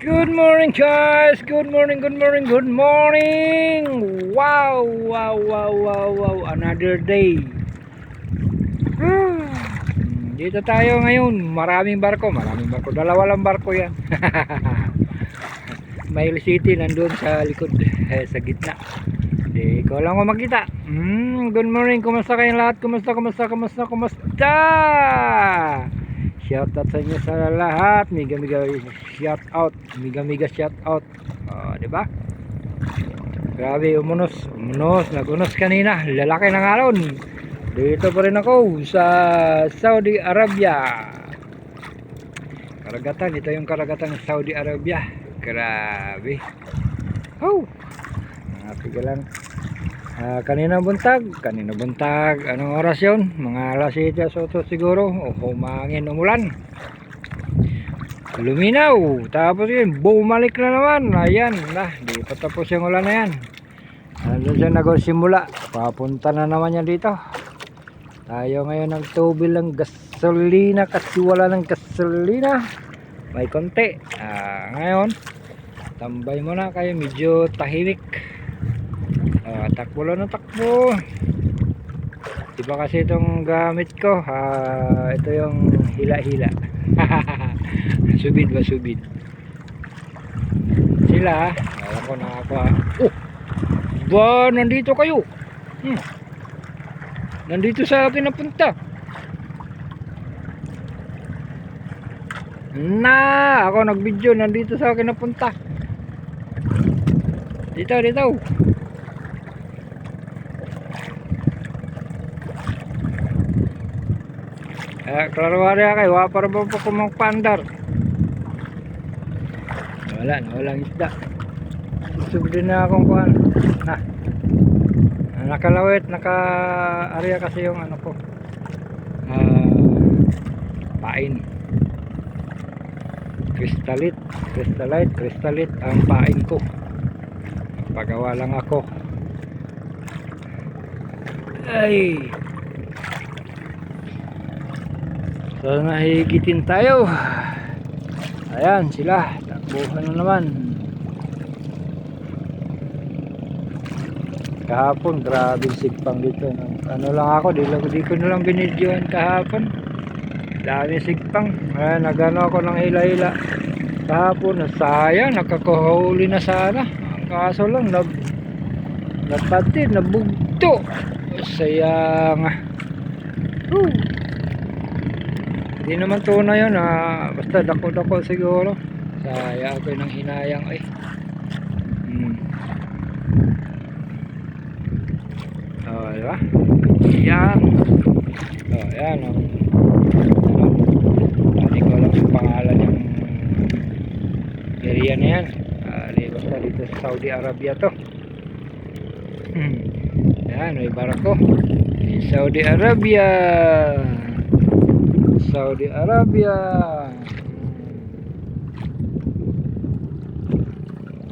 Good morning guys! Good morning, good morning, good morning! Wow! Wow, wow, wow, wow! Another day! Dito tayo ngayon. Maraming barko. Dalawa lang barko yan. Mail City nandun sa likod. Sa gitna. Di ko lang ko makita. Good morning. Kumusta kayong lahat? Kumusta? Shout out sa inyo sa lahat. Miga shout out. Miga shout out. Diba? Grabe, umunos. Nagunos kanina. Lalaki ng alon. Dito pa rin ako sa Saudi Arabia. Karagatan. Ito yung karagatan ng Saudi Arabia. Grabe. Napiga lang. Kanina buntag. Anong oras yun? Mga alas 7 soto siguro. Humangin, umulan. Luminaw. Tapos yun, bumalik na naman. Ayan. Di pa tapos yung ulan na yan. Doon siya nagsimula. Papunta na naman yan dito. Tayo ngayon nagtubil ng gasolina kasi wala ng gasolina. May konti. Ngayon, tambay muna kayo. Medyo tahimik. Takbo lang ng takbo. Diba kasi itong gamit ko, ito yung hila-hila. Subid. Sila, alam ko na ako. Nandito kayo. Nandito sa akin napunta. Ako nag-video, nandito sa akin napunta. Dito. Klaro wala kayo, para ba po kumangpandar? Walang isda. Subli na akong kuhan. Nakalawit, naka-area kasi yung ano ko. Pain. Crystalite ang pain ko. Pagawa lang ako. Ay. So nahigitin tayo. Ayan sila. Takbuhan na naman. Kahapon grabe sigpang dito. Ano lang ako, di ko na lang binidyohan kahapon. Dami sigpang. Nagano ako ng hila-hila kahapon. Sayang, nakakuhuli na sana. Ang kaso lang napatid, nabugto. Sayang. Hindi naman tunay yun. Basta dako siguro. Sayang ako ng hinayang diba? Yan. Yan. Hindi ko alam yung pangalan yung area na yan. Basta dito sa Saudi Arabia to. Yan, may barako. Saudi Arabia.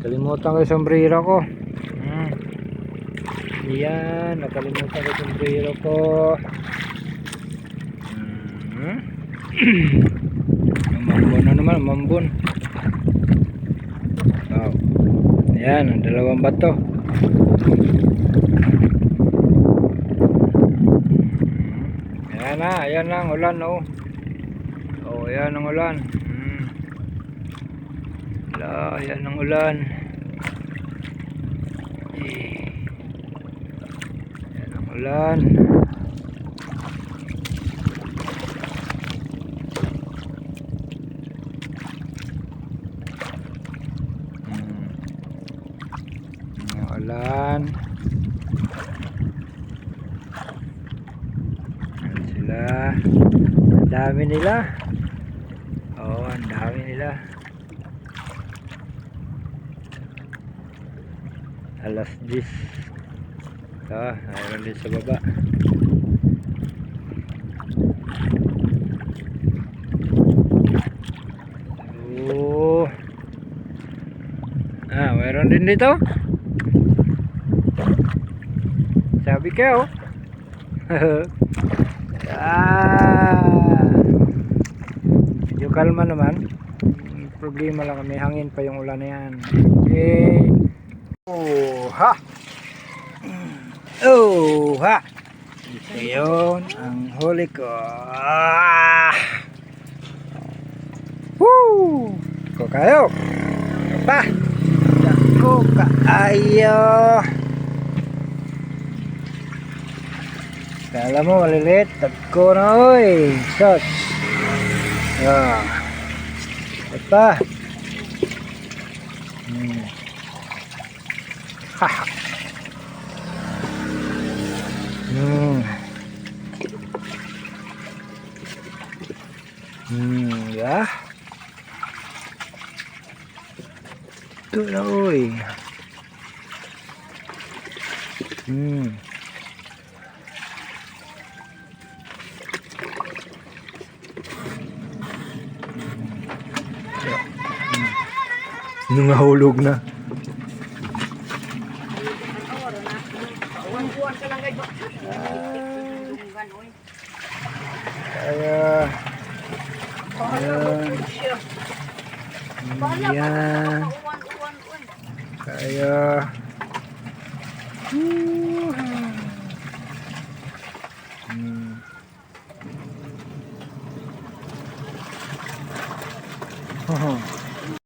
Kalimutan ko yung sombrero ko. Yan, nakalimutan ko yung sombrero ko. Mambon na naman, mambon. Wow. Yan, ang dalawang bato. Ayan na ang ulan. Ayan ang ulan. Ayan ang ulan. Ayan ang ulan. Ulan. Sila. Ang dami nila. Ang dami nila. Alas 10. Mayroon din sa baba. Mayroon din dito. Sabi kayo. Medyo kalma naman. problema lang kami, hangin pa yung ulan na yan. Okay. Oh ha. Oh ha. Ito yun ang huli ko. Ah! Woo! Ko kayo. Pa. Ko kaayo. Kala mo maliliit, tagko na oy. Sos. Ah. Pa. Haha. Ya. Ito na oy. Nungahulog na. Kaya ayan. Ayan. Kaya